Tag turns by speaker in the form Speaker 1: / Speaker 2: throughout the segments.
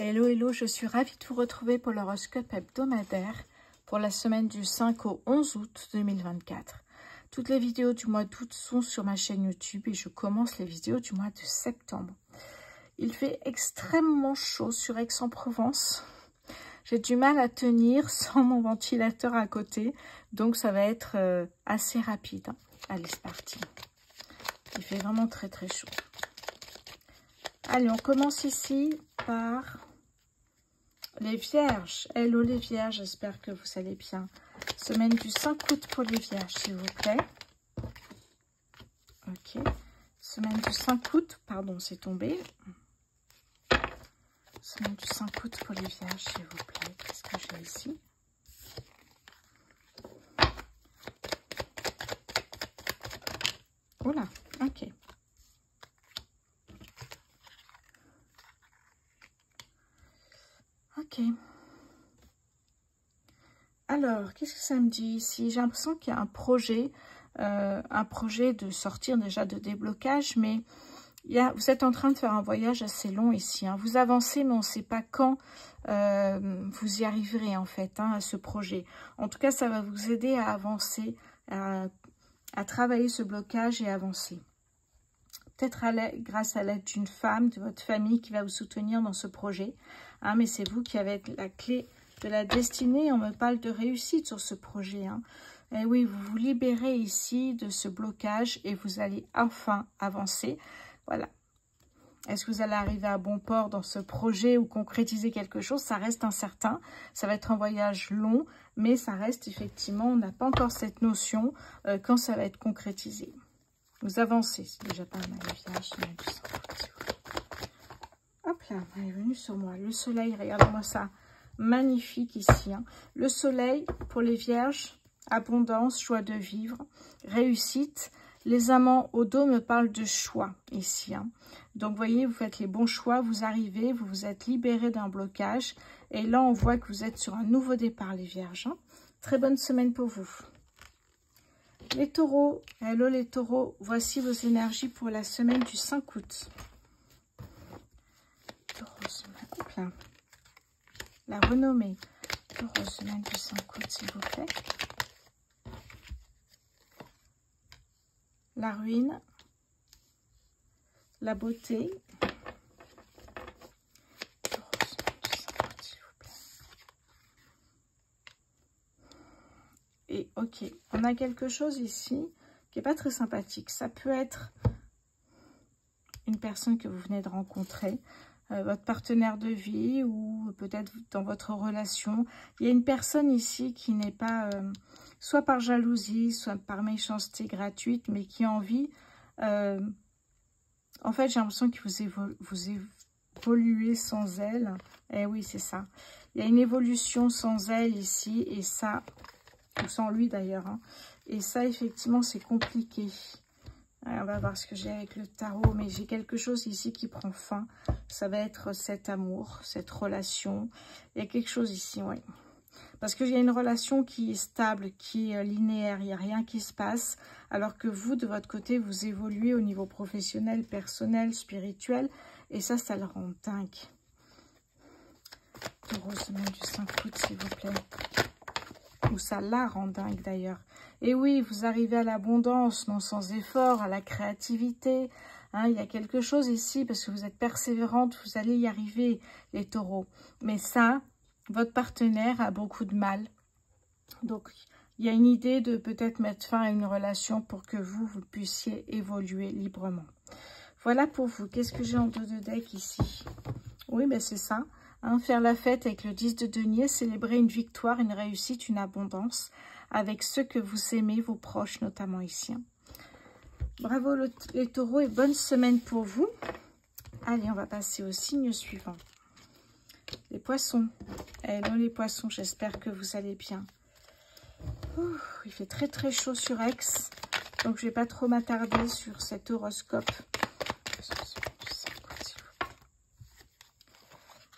Speaker 1: Hello, hello, je suis ravie de vous retrouver pour l'horoscope hebdomadaire pour la semaine du 5 au 11 août 2024. Toutes les vidéos du mois d'août sont sur ma chaîne YouTube et je commence les vidéos du mois de septembre. Il fait extrêmement chaud sur Aix-en-Provence. J'ai du mal à tenir sans mon ventilateur à côté, donc ça va être assez rapide. Allez, c'est parti. Il fait vraiment très très chaud. Allez, on commence ici par les Vierges. Hello les Vierges, j'espère que vous allez bien. Semaine du 5 août pour les Vierges, s'il vous plaît. Ok. Semaine du 5 août, pardon, c'est tombé. Semaine du 5 août pour les Vierges, s'il vous plaît. Qu'est-ce que j'ai ici? Oula, ok. Ok. Alors, qu'est-ce que ça me dit ici? J'ai l'impression qu'il y a un projet de sortir déjà de déblocage, mais vous êtes en train de faire un voyage assez long ici. Vous avancez, mais on ne sait pas quand vous y arriverez en fait à ce projet. En tout cas, ça va vous aider à avancer, à travailler ce blocage et avancer. Peut-être grâce à l'aide d'une femme, de votre famille qui va vous soutenir dans ce projet. Mais c'est vous qui avez la clé de la destinée. On me parle de réussite sur ce projet. Et oui, vous vous libérez ici de ce blocage et vous allez enfin avancer. Voilà. Est-ce que vous allez arriver à bon port dans ce projet ou concrétiser quelque chose? Ça reste incertain. Ça va être un voyage long, mais ça reste effectivement, on n'a pas encore cette notion quand ça va être concrétisé. Vous avancez, c'est déjà pas mal, les Vierges. Hop là, elle est venue sur moi. Le soleil, regardez-moi ça. Magnifique ici. Le soleil, pour les Vierges, abondance, joie de vivre, réussite. Les amants au dos me parlent de choix ici. Donc, vous voyez, vous faites les bons choix, vous arrivez, vous vous êtes libéré d'un blocage. Et là, on voit que vous êtes sur un nouveau départ, les Vierges. Très bonne semaine pour vous. Les taureaux, hello les taureaux, voici vos énergies pour la semaine du 5 août. Taureau, semaine, hop là. La renommée. Taureau, semaine du 5 août, s'il vous plaît. La ruine. La beauté. Taureau, semaine du 5 août, s'il vous plaît. Et ok, on a quelque chose ici qui n'est pas très sympathique. Ça peut être une personne que vous venez de rencontrer, votre partenaire de vie ou peut-être dans votre relation. Il y a une personne ici qui n'est pas, soit par jalousie, soit par méchanceté gratuite, mais qui a envie. En fait, j'ai l'impression que vous évoluez sans elle. Eh oui, c'est ça. Il y a une évolution sans elle ici et ça... ou sans lui d'ailleurs. Et ça, effectivement, c'est compliqué. Alors, on va voir ce que j'ai avec le tarot. Mais j'ai quelque chose ici qui prend fin. Ça va être cet amour, cette relation. Il y a quelque chose ici, oui. Parce qu'il y a une relation qui est stable, qui est linéaire. Il n'y a rien qui se passe. Alors que vous, de votre côté, vous évoluez au niveau professionnel, personnel, spirituel. Et ça le rend dingue. Taureau, semaine du 5 août, s'il vous plaît. Ou ça la rend dingue d'ailleurs. Et oui, vous arrivez à l'abondance, non sans effort, à la créativité. Il y a quelque chose ici, parce que vous êtes persévérante, vous allez y arriver, les taureaux. Mais ça, votre partenaire a beaucoup de mal. Donc, il y a une idée de peut-être mettre fin à une relation pour que vous puissiez évoluer librement. Voilà pour vous. Qu'est-ce que j'ai en dos de deck ici? Oui, ben c'est ça. Faire la fête avec le 10 de denier, célébrer une victoire, une réussite, une abondance avec ceux que vous aimez, vos proches notamment ici. Bravo les taureaux et bonne semaine pour vous. Allez, on va passer au signe suivant. Les poissons. Hello les poissons, j'espère que vous allez bien. Ouh, il fait très très chaud sur Aix, donc je ne vais pas trop m'attarder sur cet horoscope.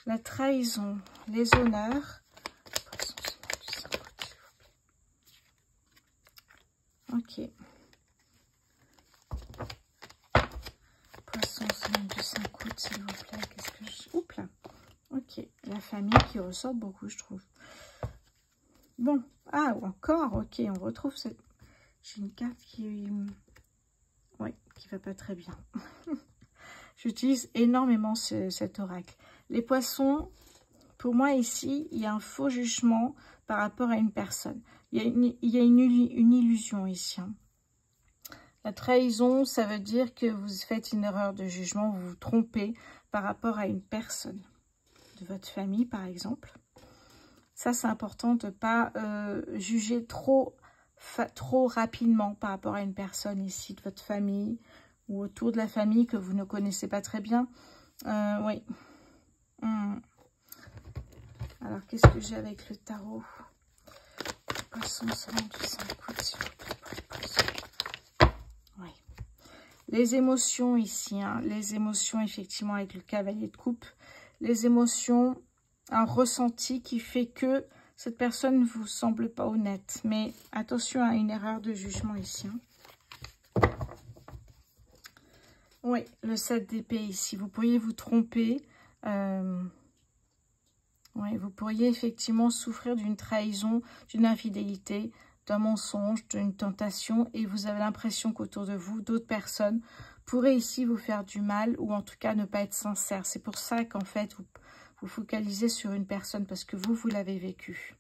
Speaker 1: La trahison, les honneurs. Ok. Poisson, semaine du 5 août, s'il vous plaît. Qu'est-ce que je... Oups là. Ok. la famille qui ressort beaucoup, je trouve. Bon, ah, encore, ok, on retrouve cette... J'ai une carte qui... Oui, qui va pas très bien. J'utilise énormément cet oracle. Les poissons, pour moi ici, il y a un faux jugement par rapport à une personne. Il y a une illusion ici. Hein. La trahison, ça veut dire que vous faites une erreur de jugement, vous vous trompez par rapport à une personne de votre famille, par exemple. Ça, c'est important de ne pas juger trop rapidement par rapport à une personne ici, de votre famille, ou autour de la famille que vous ne connaissez pas très bien. Oui. Alors, qu'est-ce que j'ai avec le tarot? Poisson, soleil du 5 août, s'il vous plaît, pour les poissons. Oui. Les émotions ici, hein, les émotions, effectivement, avec le cavalier de coupe. Les émotions, un ressenti qui fait que cette personne ne vous semble pas honnête. Mais attention à une erreur de jugement ici. Hein. Oui, le 7 d'épée ici. Vous pourriez vous tromper. Oui, vous pourriez effectivement souffrir d'une trahison, d'une infidélité, d'un mensonge, d'une tentation. Et vous avez l'impression qu'autour de vous, d'autres personnes pourraient ici vous faire du mal ou en tout cas ne pas être sincères. C'est pour ça qu'en fait, vous focalisez sur une personne parce que vous l'avez vécu.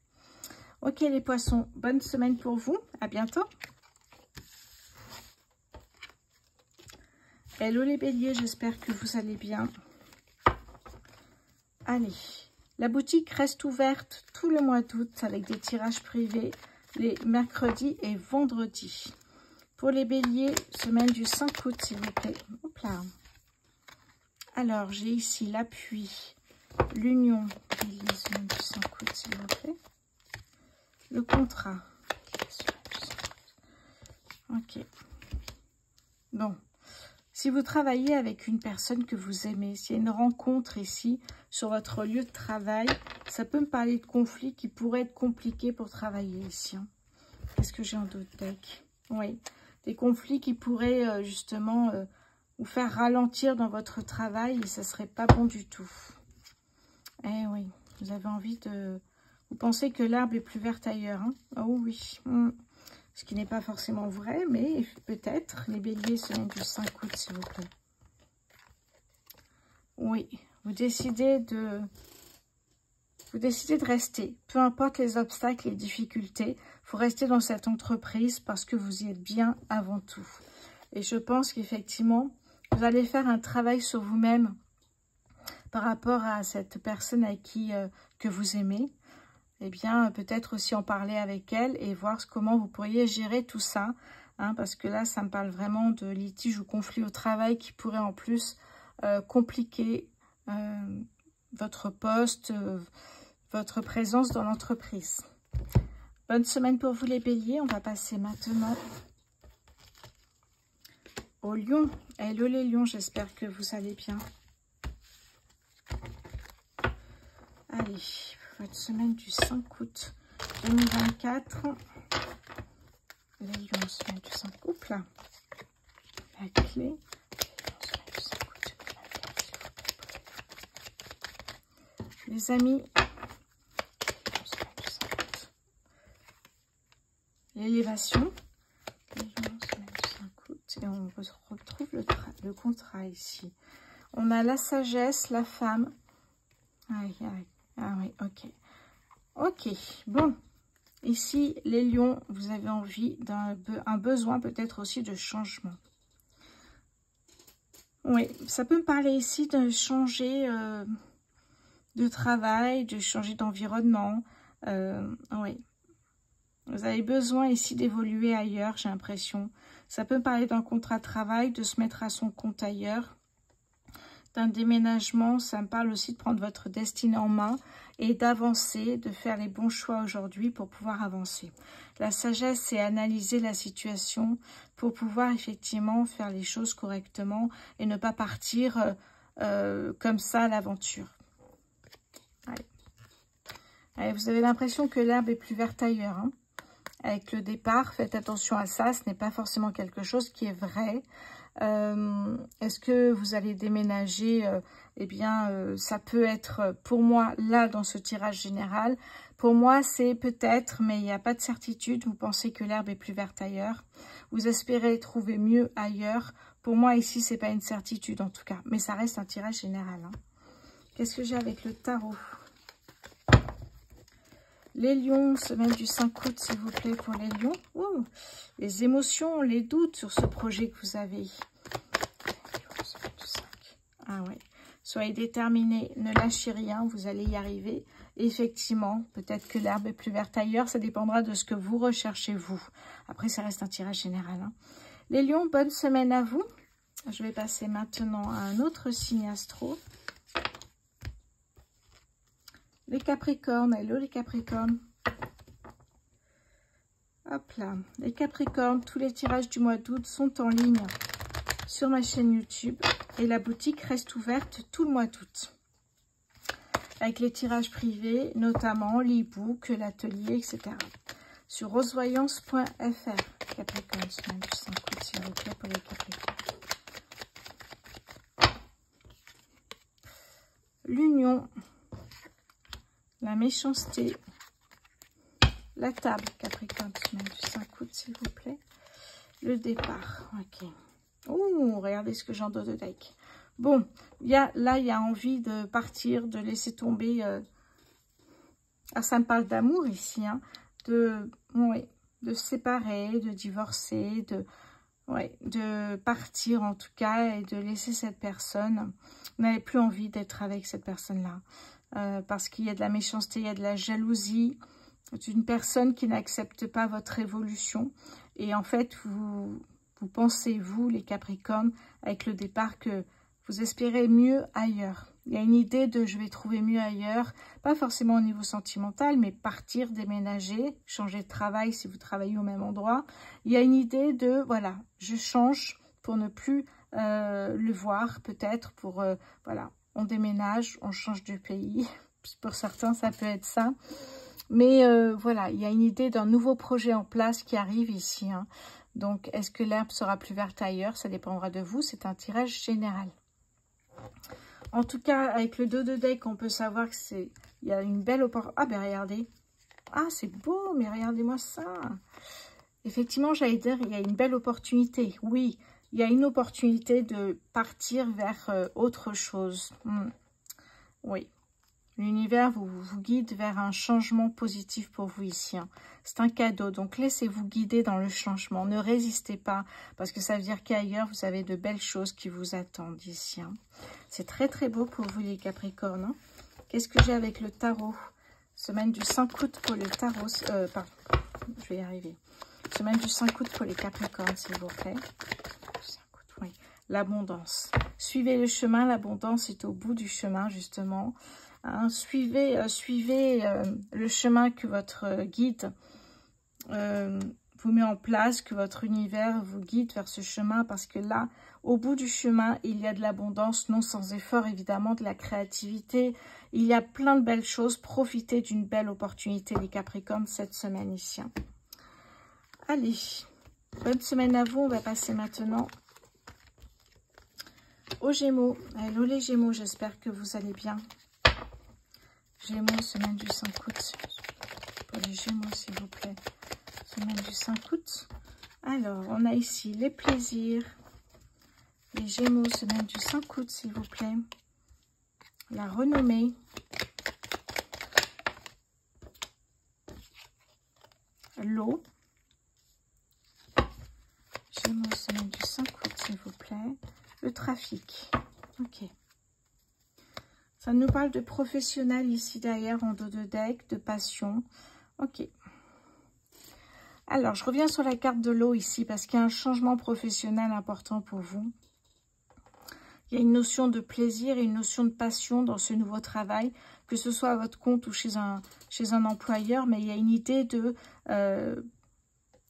Speaker 1: Ok les poissons, bonne semaine pour vous. À bientôt. Hello les béliers, j'espère que vous allez bien. Allez, la boutique reste ouverte tout le mois d'août avec des tirages privés les mercredis et vendredis. Pour les béliers, semaine du 5 août, s'il vous plaît. Hop là. Alors, j'ai ici l'appui, l'union, semaine du 5 août, s'il vous plaît. Le contrat. Ok. Bon. Si vous travaillez avec une personne que vous aimez, s'il y a une rencontre ici sur votre lieu de travail, ça peut me parler de conflits qui pourraient être compliqués pour travailler ici. Hein. Qu'est-ce que j'ai en d'autres decks? Oui, des conflits qui pourraient justement vous faire ralentir dans votre travail et ça ne serait pas bon du tout. Eh oui, vous avez envie de... Vous pensez que l'herbe est plus verte ailleurs. Hein? Oh oui. Ce qui n'est pas forcément vrai, mais peut-être. Les béliers, semaine du 5 août, s'il vous plaît. Oui, vous décidez de rester. Peu importe les obstacles, les difficultés, vous restez dans cette entreprise parce que vous y êtes bien avant tout. Et je pense qu'effectivement, vous allez faire un travail sur vous-même par rapport à cette personne à qui que vous aimez. Eh bien, peut-être aussi en parler avec elle et voir comment vous pourriez gérer tout ça. Hein, parce que là, ça me parle vraiment de litige ou conflit au travail qui pourrait en plus compliquer votre poste, votre présence dans l'entreprise. Bonne semaine pour vous les béliers. On va passer maintenant au lion. Hello les lions, j'espère que vous allez bien. Allez. Votre semaine du 5 août 2024. Les lions, semaine du 5 août. Oups là. La clé. Les lions, semaine du 5 août 2024. Les amis. L'élévation. Les lions, semaine du 5 août. Et on retrouve le contrat ici. On a la sagesse, la femme. Aïe, aïe. Ah oui, ok. Ok, bon. Ici, les lions, vous avez envie d'un besoin peut-être aussi de changement. Oui, ça peut me parler ici de changer de travail, de changer d'environnement. Oui. Vous avez besoin ici d'évoluer ailleurs, j'ai l'impression. Ça peut me parler d'un contrat de travail, de se mettre à son compte ailleurs. D'un déménagement, ça me parle aussi de prendre votre destinée en main et d'avancer, de faire les bons choix aujourd'hui pour pouvoir avancer. La sagesse, c'est analyser la situation pour pouvoir effectivement faire les choses correctement et ne pas partir comme ça à l'aventure. Vous avez l'impression que l'herbe est plus verte ailleurs. Hein. Avec le départ, faites attention à ça, ce n'est pas forcément quelque chose qui est vrai. Est-ce que vous allez déménager? Eh bien, ça peut être, pour moi, là, dans ce tirage général. Pour moi, c'est peut-être, mais il n'y a pas de certitude. Vous pensez que l'herbe est plus verte ailleurs. Vous espérez trouver mieux ailleurs. Pour moi, ici, c'est pas une certitude, en tout cas. Mais ça reste un tirage général. Hein. Qu'est-ce que j'ai avec le tarot? Les lions, semaine du 5 août, s'il vous plaît, pour les lions. Ouh, les émotions, les doutes sur ce projet que vous avez. Ah ouais. Soyez déterminés, ne lâchez rien, vous allez y arriver. Effectivement, peut-être que l'herbe est plus verte ailleurs, ça dépendra de ce que vous recherchez, vous. Après, ça reste un tirage général. Hein. Les lions, bonne semaine à vous. Je vais passer maintenant à un autre signe astro. Les Capricornes, hello les Capricornes. Hop là, les Capricornes, tous les tirages du mois d'août sont en ligne sur ma chaîne YouTube. Et la boutique reste ouverte tout le mois d'août. Avec les tirages privés, notamment l'e-book, l'atelier, etc. Sur rosevoyance.fr. Capricorne, semaine du 5 août, s'il vous plaît, pour les Capricornes. L'union. La méchanceté, la table, Capricorne, semaine du 5 août, s'il vous plaît. Le départ, ok. Ouh, regardez ce que j'en donne de deck. Bon, là, il y a envie de partir, de laisser tomber. Ah, ça me parle d'amour ici, hein. De se séparer, de divorcer, de partir en tout cas et de laisser cette personne. Vous n'avez plus envie d'être avec cette personne-là. Parce qu'il y a de la méchanceté, il y a de la jalousie. C'est une personne qui n'accepte pas votre évolution. Et en fait, vous pensez, vous, les Capricornes, avec le départ, que vous espérez mieux ailleurs. Il y a une idée de « je vais trouver mieux ailleurs », pas forcément au niveau sentimental, mais partir, déménager, changer de travail si vous travaillez au même endroit. Il y a une idée de « voilà, je change pour ne plus le voir, peut-être, pour voilà ». On déménage, on change de pays. Pour certains, ça peut être ça. Mais voilà, il y a une idée d'un nouveau projet en place qui arrive ici. Hein. Donc, est-ce que l'herbe sera plus verte ailleurs? Ça dépendra de vous. C'est un tirage général. En tout cas, avec le 2 de deck, on peut savoir que c'est... Il y a une belle opportunité. Ah, ben regardez. Ah, c'est beau, mais regardez-moi ça. Effectivement, j'allais dire, il y a une belle opportunité. Oui, il y a une opportunité de partir vers autre chose. Oui. L'univers vous guide vers un changement positif pour vous ici. Hein. C'est un cadeau, donc laissez-vous guider dans le changement. Ne résistez pas, parce que ça veut dire qu'ailleurs, vous avez de belles choses qui vous attendent ici. Hein. C'est très très beau pour vous les Capricornes. Hein. Qu'est-ce que j'ai avec le tarot? Semaine du 5 août pour le tarot. Pardon, je vais y arriver. Semaine du 5 août pour les Capricornes, s'il vous plaît. 5 août, oui. L'abondance. Suivez le chemin, l'abondance est au bout du chemin, justement. Hein, suivez le chemin que votre guide vous met en place, que votre univers vous guide vers ce chemin, parce que là, au bout du chemin, il y a de l'abondance, non sans effort, évidemment, de la créativité. Il y a plein de belles choses. Profitez d'une belle opportunité, les Capricornes, cette semaine ici. Allez, bonne semaine à vous. On va passer maintenant aux Gémeaux. Hello les Gémeaux, j'espère que vous allez bien. Gémeaux, semaine du 5 août. Pour les Gémeaux, s'il vous plaît. Semaine du 5 août. Alors, on a ici les plaisirs. Les Gémeaux, semaine du 5 août, s'il vous plaît. La renommée. L'eau. Gémeaux, semaine du 5 août, s'il vous plaît. Le trafic. Ok. Ça nous parle de professionnel ici derrière en dos de deck, de passion. Ok. Alors, je reviens sur la carte de l'eau ici parce qu'il y a un changement professionnel important pour vous. Il y a une notion de plaisir et une notion de passion dans ce nouveau travail, que ce soit à votre compte ou chez un employeur, mais il y a une idée de...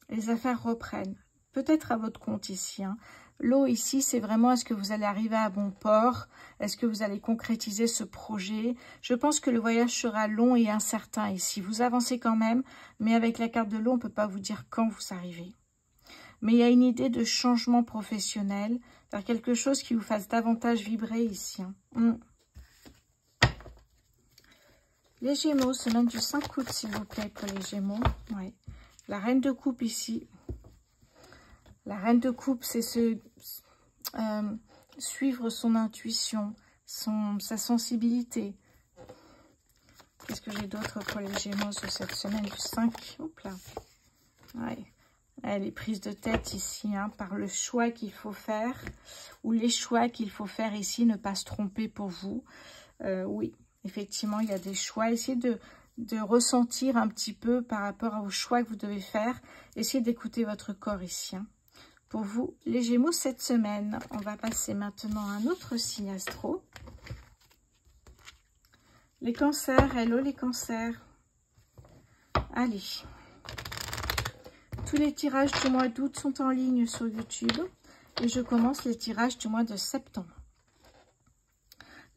Speaker 1: les affaires reprennent. Peut-être à votre compte ici, hein. L'eau ici, c'est vraiment, est-ce que vous allez arriver à bon port? Est-ce que vous allez concrétiser ce projet? Je pense que le voyage sera long et incertain ici. Vous avancez quand même, mais avec la carte de l'eau, on ne peut pas vous dire quand vous arrivez. mais il y a une idée de changement professionnel, vers quelque chose qui vous fasse davantage vibrer ici. Les Gémeaux, semaine du 5 août, s'il vous plaît, pour les Gémeaux. Ouais. La reine de coupe ici. La reine de coupe, c'est suivre son intuition, sa sensibilité. Qu'est-ce que j'ai d'autre pour les Gémeaux sur cette semaine du 5? Hop là. Ouais. Elle est prise de tête ici, par le choix qu'il faut faire, ou les choix qu'il faut faire ici, ne pas se tromper pour vous. Oui, effectivement, il y a des choix. Essayez de ressentir un petit peu par rapport aux choix que vous devez faire. Essayez d'écouter votre corps ici. Pour vous, les Gémeaux, cette semaine, on va passer maintenant à un autre signe astro. Les Cancers, hello les Cancers. Allez. Tous les tirages du mois d'août sont en ligne sur YouTube. Et je commence les tirages du mois de septembre.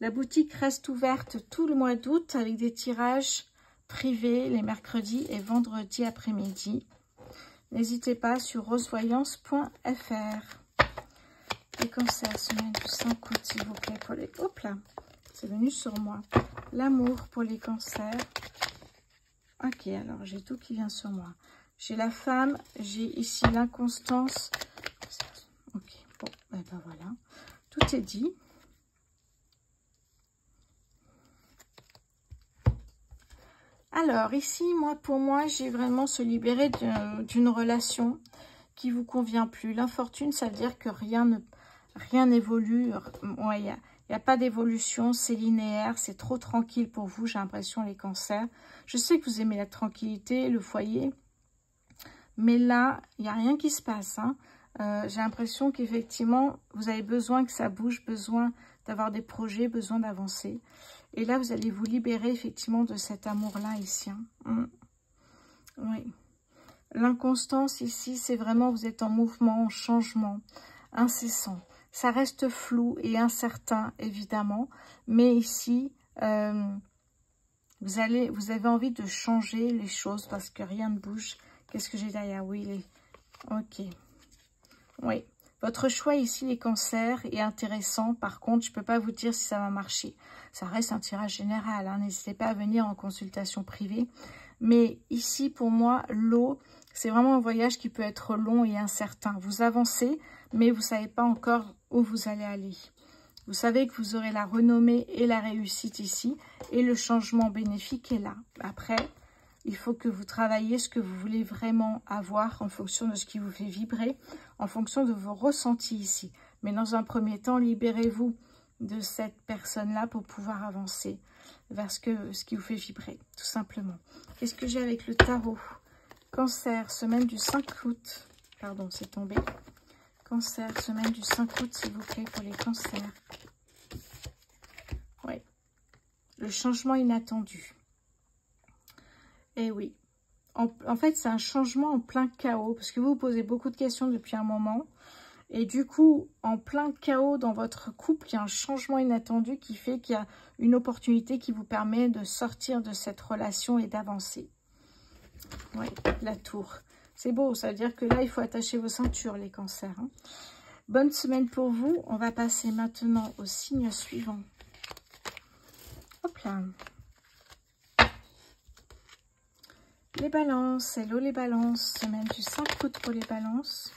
Speaker 1: La boutique reste ouverte tout le mois d'août avec des tirages privés les mercredis et vendredis après-midi. N'hésitez pas sur rosevoyance.fr. Les Cancers, semaine du 5 août, s'il vous plaît, pour les... Hop là, c'est venu sur moi. L'amour pour les Cancers. Ok, alors j'ai tout qui vient sur moi. J'ai la femme, j'ai ici l'inconstance. Ok, bon, ben voilà. Tout est dit. Alors, ici, pour moi, j'ai vraiment se libérer d'une relation qui vous convient plus. L'infortune, ça veut dire que rien n'évolue. Ouais, il n'y a pas d'évolution, c'est linéaire, c'est trop tranquille pour vous, j'ai l'impression, les Cancers. Je sais que vous aimez la tranquillité, le foyer, mais là, il n'y a rien qui se passe. J'ai l'impression qu'effectivement, vous avez besoin que ça bouge, besoin d'avoir des projets, besoin d'avancer. Et là, vous allez vous libérer effectivement de cet amour-là ici. Oui. L'inconstance ici, c'est vraiment, vous êtes en mouvement, en changement, incessant. Ça reste flou et incertain, évidemment. Mais ici, vous avez envie de changer les choses parce que rien ne bouge. Qu'est-ce que j'ai derrière? Oui, ok. Oui. Votre choix ici, les Cancers, est intéressant. Par contre, je ne peux pas vous dire si ça va marcher. Ça reste un tirage général. N'hésitez pas à venir en consultation privée. Mais ici, pour moi, l'eau, c'est vraiment un voyage qui peut être long et incertain. Vous avancez, mais vous ne savez pas encore où vous allez aller. Vous savez que vous aurez la renommée et la réussite ici. Et le changement bénéfique est là. Après, il faut que vous travaillez ce que vous voulez vraiment avoir en fonction de ce qui vous fait vibrer, en fonction de vos ressentis ici. Mais dans un premier temps, libérez-vous de cette personne-là pour pouvoir avancer vers ce qui vous fait vibrer, tout simplement. Qu'est-ce que j'ai avec le tarot? Cancer, semaine du 5 août. Pardon, c'est tombé. Cancer, semaine du 5 août, s'il vous plaît, pour les cancers. Oui. Le changement inattendu. Eh oui, en fait, c'est un changement en plein chaos, parce que vous vous posez beaucoup de questions depuis un moment. Et du coup, en plein chaos dans votre couple, il y a un changement inattendu qui fait qu'il y a une opportunité qui vous permet de sortir de cette relation et d'avancer. Oui, la tour. C'est beau, ça veut dire que là, il faut attacher vos ceintures, les cancers. Bonne semaine pour vous. On va passer maintenant au signe suivant. Hop là. Les balances, hello les balances, semaine du 5 août pour les balances.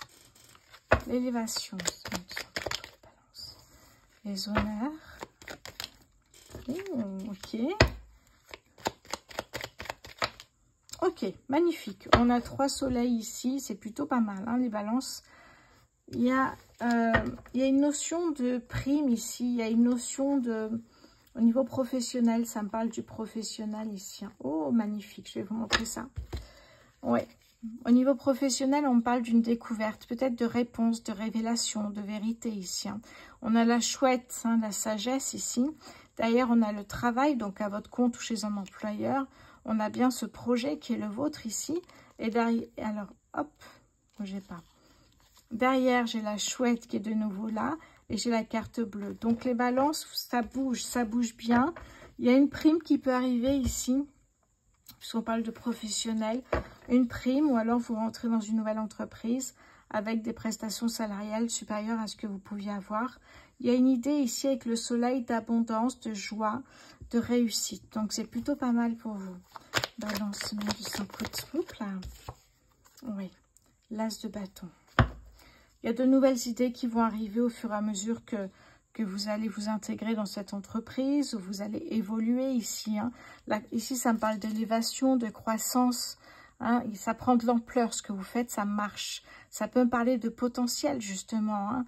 Speaker 1: L'élévation, les honneurs. Ok. Ok, magnifique. On a 3 soleils ici, c'est plutôt pas mal, les balances. Il y a une notion de prime ici, il y a une notion de... Au niveau professionnel, ça me parle du professionnel ici. Oh, magnifique, je vais vous montrer ça. Ouais. Au niveau professionnel, on me parle d'une découverte, peut-être de réponse, de révélation, de vérité ici. On a la chouette, la sagesse ici. D'ailleurs, on a le travail, donc à votre compte ou chez un employeur. On a bien ce projet qui est le vôtre ici. Et derrière, alors, hop, bougez pas. Derrière, j'ai la chouette qui est de nouveau là. Et j'ai la carte bleue. Donc, les balances, ça bouge bien. Il y a une prime qui peut arriver ici, puisqu'on parle de professionnel. Une prime, ou alors vous rentrez dans une nouvelle entreprise. avec des prestations salariales supérieures à ce que vous pouviez avoir. Il y a une idée ici avec le soleil d'abondance, de joie, de réussite. Donc, c'est plutôt pas mal pour vous. Balance, semaine du 5 août. Oups là. Oui, l'as de bâton. Il y a de nouvelles idées qui vont arriver au fur et à mesure que vous allez vous intégrer dans cette entreprise, où vous allez évoluer ici. Hein. Là, ici, ça me parle d'élévation, de croissance. Hein. Ça prend de l'ampleur, ce que vous faites, ça marche. Ça peut me parler de potentiel, justement. Hein.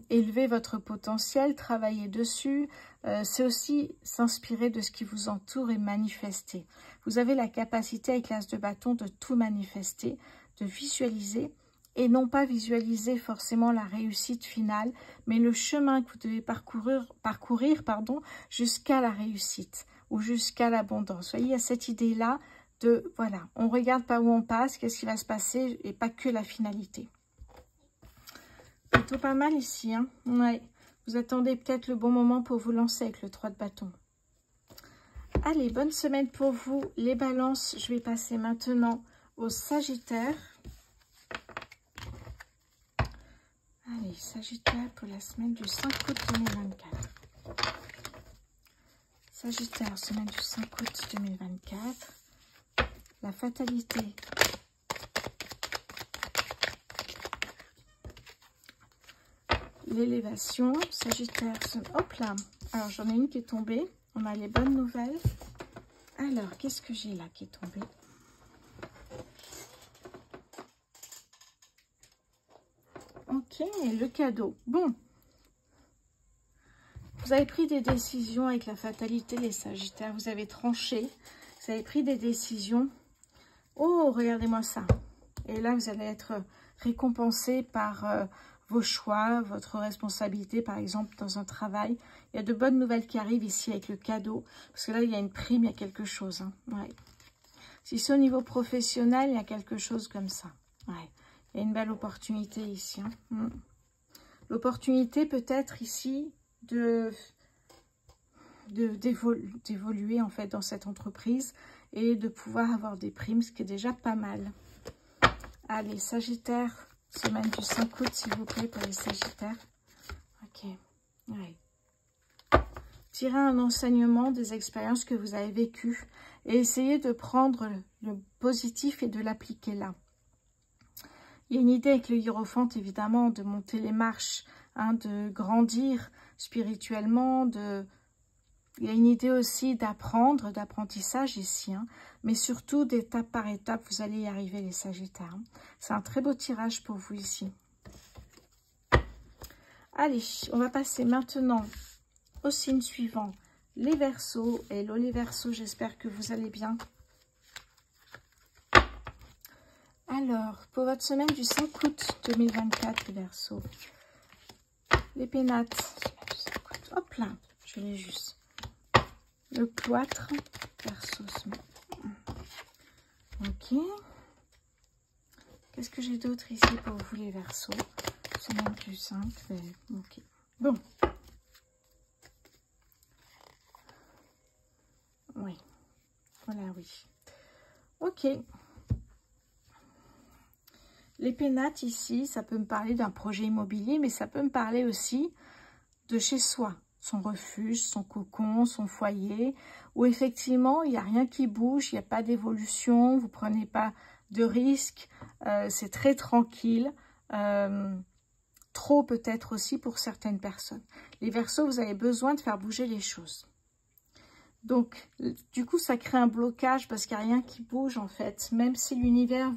Speaker 1: Élever votre potentiel, travailler dessus. C'est aussi s'inspirer de ce qui vous entoure et manifester. Vous avez la capacité, avec l'as de bâton, de tout manifester, de visualiser. Et non pas visualiser forcément la réussite finale, mais le chemin que vous devez parcourir jusqu'à la réussite ou jusqu'à l'abondance. Vous voyez, il y a cette idée-là de, voilà, on ne regarde pas où on passe, qu'est-ce qui va se passer, et pas que la finalité. Plutôt pas mal ici, hein. Ouais. Vous attendez peut-être le bon moment pour vous lancer avec le 3 de bâton. Allez, bonne semaine pour vous, les balances. Je vais passer maintenant au Sagittaire. Allez, Sagittaire pour la semaine du 5 août 2024. Sagittaire, semaine du 5 août 2024. La fatalité. L'élévation. Sagittaire, hop là. Alors, j'en ai une qui est tombée. On a les bonnes nouvelles. Alors, qu'est-ce que j'ai là qui est tombé? Ok, le cadeau. Bon. Vous avez pris des décisions avec la fatalité, les Sagittaires. Vous avez tranché. Vous avez pris des décisions. Oh, regardez-moi ça. Et là, vous allez être récompensé par vos choix, votre responsabilité, par exemple, dans un travail. Il y a de bonnes nouvelles qui arrivent ici avec le cadeau. Parce que là, il y a une prime, il y a quelque chose. Hein. Ouais. Si c'est au niveau professionnel, il y a quelque chose comme ça. Ouais. Il y a une belle opportunité ici. Hein. L'opportunité peut-être ici d'évoluer en fait dans cette entreprise et de pouvoir avoir des primes, ce qui est déjà pas mal. Allez, Sagittaire, semaine du 5 août, s'il vous plaît, pour les Sagittaires. Ok. Ouais. Tirez un enseignement des expériences que vous avez vécues et essayez de prendre le positif et de l'appliquer là. Il y a une idée avec le hiérophante, évidemment, de monter les marches, hein, de grandir spirituellement. Il y a une idée aussi d'apprendre, d'apprentissage ici, hein, mais surtout d'étape par étape, vous allez y arriver, les Sagittaires. Hein. C'est un très beau tirage pour vous ici. Allez, on va passer maintenant au signe suivant, les Verseaux. Hello les Verseaux, j'espère que vous allez bien. Alors, pour votre semaine du 5 août 2024, les Verseaux, les pénates, hop là, je l'ai juste. Le cloître, Verseau, ok. Qu'est-ce que j'ai d'autre ici pour vous, les Verseaux? Semaine du 5, ok. Bon. Oui, voilà, oui. Ok. Les pénates ici, ça peut me parler d'un projet immobilier, mais ça peut me parler aussi de chez soi, son refuge, son cocon, son foyer, où effectivement, il n'y a rien qui bouge, il n'y a pas d'évolution, vous ne prenez pas de risques, c'est très tranquille, trop peut-être aussi pour certaines personnes. Les Verseaux, vous avez besoin de faire bouger les choses. Donc, du coup, ça crée un blocage parce qu'il n'y a rien qui bouge en fait, même si l'univers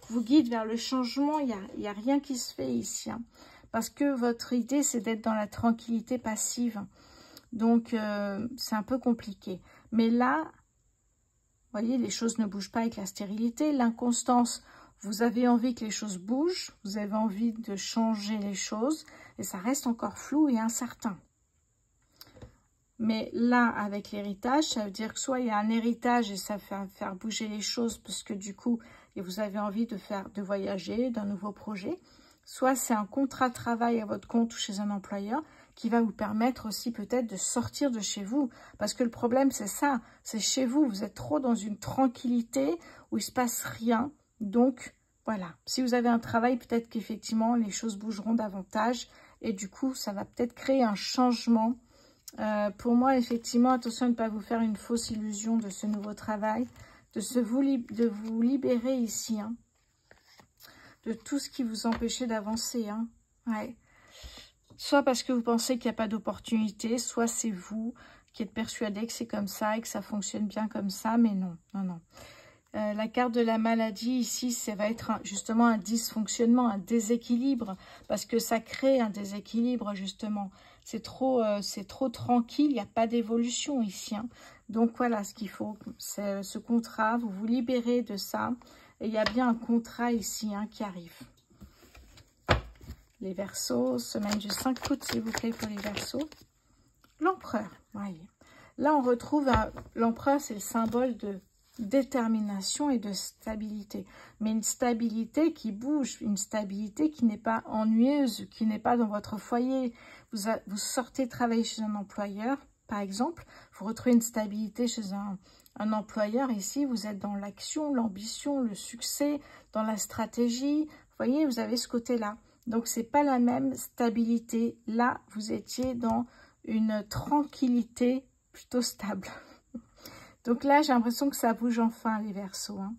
Speaker 1: vous guide vers le changement, il n'y a rien qui se fait ici. Hein, parce que votre idée, c'est d'être dans la tranquillité passive. Donc, c'est un peu compliqué. Mais là, vous voyez, les choses ne bougent pas avec la stérilité. L'inconstance, vous avez envie que les choses bougent. Vous avez envie de changer les choses. Et ça reste encore flou et incertain. Mais là, avec l'héritage, ça veut dire que soit il y a un héritage et ça fait faire bouger les choses parce que du coup, vous avez envie de voyager, d'un nouveau projet. Soit c'est un contrat de travail à votre compte ou chez un employeur qui va vous permettre aussi peut-être de sortir de chez vous. Parce que le problème, c'est ça, c'est chez vous. Vous êtes trop dans une tranquillité où il ne se passe rien. Donc, Voilà. Si vous avez un travail, peut-être qu'effectivement, les choses bougeront davantage. Et du coup, ça va peut-être créer un changement. Pour moi, effectivement, attention à ne pas vous faire une fausse illusion de ce nouveau travail. De vous libérer ici. Hein, de tout ce qui vous empêchait d'avancer. Hein. Ouais. Soit parce que vous pensez qu'il n'y a pas d'opportunité, soit c'est vous qui êtes persuadé que c'est comme ça et que ça fonctionne bien comme ça. Mais non, non, non. La carte de la maladie ici, ça va être justement un dysfonctionnement, un déséquilibre, parce que ça crée un déséquilibre justement. C'est trop tranquille, il n'y a pas d'évolution ici. Hein. Donc voilà, ce qu'il faut, c'est ce contrat, vous vous libérez de ça. Et il y a bien un contrat ici hein, qui arrive. Les Verseaux, semaine du 5 août, s'il vous plaît, pour les Verseaux. L'empereur, voyez. Là, on retrouve l'empereur, c'est le symbole de détermination et de stabilité, mais une stabilité qui bouge, une stabilité qui n'est pas ennuyeuse, qui n'est pas dans votre foyer. Vous sortez travailler chez un employeur, par exemple, vous retrouvez une stabilité chez un employeur. Ici, vous êtes dans l'action, l'ambition, le succès, dans la stratégie. Vous voyez, vous avez ce côté-là. Donc, c'est pas la même stabilité. Là, vous étiez dans une tranquillité plutôt stable. Donc là, j'ai l'impression que ça bouge enfin, les Verseaux. Hein.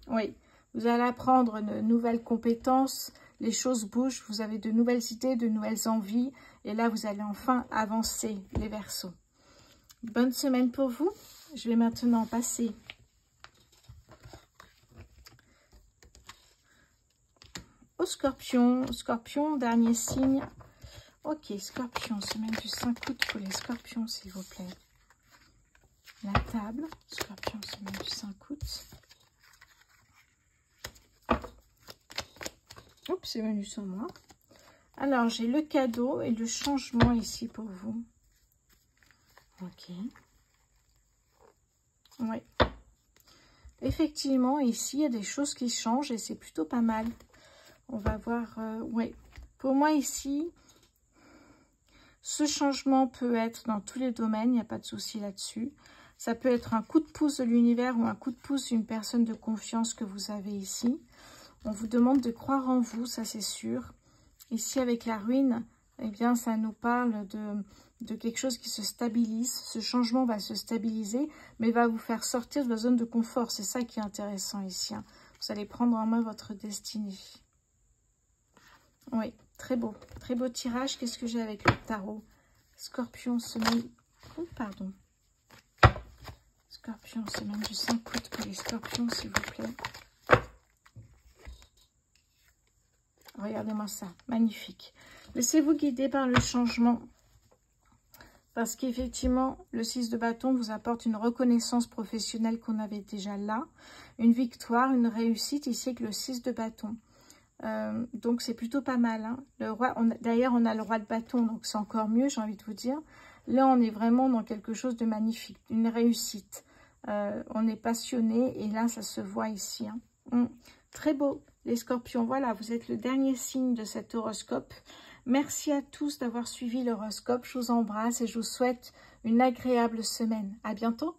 Speaker 1: Oui, vous allez apprendre de nouvelles compétences, les choses bougent, vous avez de nouvelles idées, de nouvelles envies. Et là, vous allez enfin avancer, les Verseaux. Bonne semaine pour vous. Je vais maintenant passer au Scorpion. Scorpion, dernier signe. Ok, Scorpion, semaine du 5 août pour les Scorpions, s'il vous plaît. La table, Scorpion, semaine du 5 août. Oups, c'est venu sur moi. Alors, j'ai le cadeau et le changement ici pour vous. Ok. Oui. Effectivement, ici, il y a des choses qui changent et c'est plutôt pas mal. On va voir. Oui. Pour moi, ici, ce changement peut être dans tous les domaines. Il n'y a pas de souci là-dessus. Ça peut être un coup de pouce de l'univers ou un coup de pouce d'une personne de confiance que vous avez ici. On vous demande de croire en vous, ça c'est sûr. Ici, avec la ruine, eh bien, ça nous parle de quelque chose qui se stabilise. Ce changement va se stabiliser, mais va vous faire sortir de la zone de confort. C'est ça qui est intéressant ici. Hein. Vous allez prendre en main votre destinée. Oui, très beau tirage. Qu'est-ce que j'ai avec le tarot? Scorpion, semaine... Oh, pardon. Scorpion, semaine du 5 août pour les Scorpions, s'il vous plaît. Regardez-moi ça, magnifique. Laissez-vous guider par le changement. Parce qu'effectivement, le 6 de bâton vous apporte une reconnaissance professionnelle qu'on avait déjà là. Une victoire, une réussite ici avec le 6 de bâton. Donc c'est plutôt pas mal. Hein. Le roi, d'ailleurs, on a le roi de bâton, donc c'est encore mieux, j'ai envie de vous dire. Là, on est vraiment dans quelque chose de magnifique, une réussite. On est passionné et là, ça se voit ici. Hein. Très beau, les Scorpions. Voilà, vous êtes le dernier signe de cet horoscope. Merci à tous d'avoir suivi l'horoscope. Je vous embrasse et je vous souhaite une agréable semaine. À bientôt.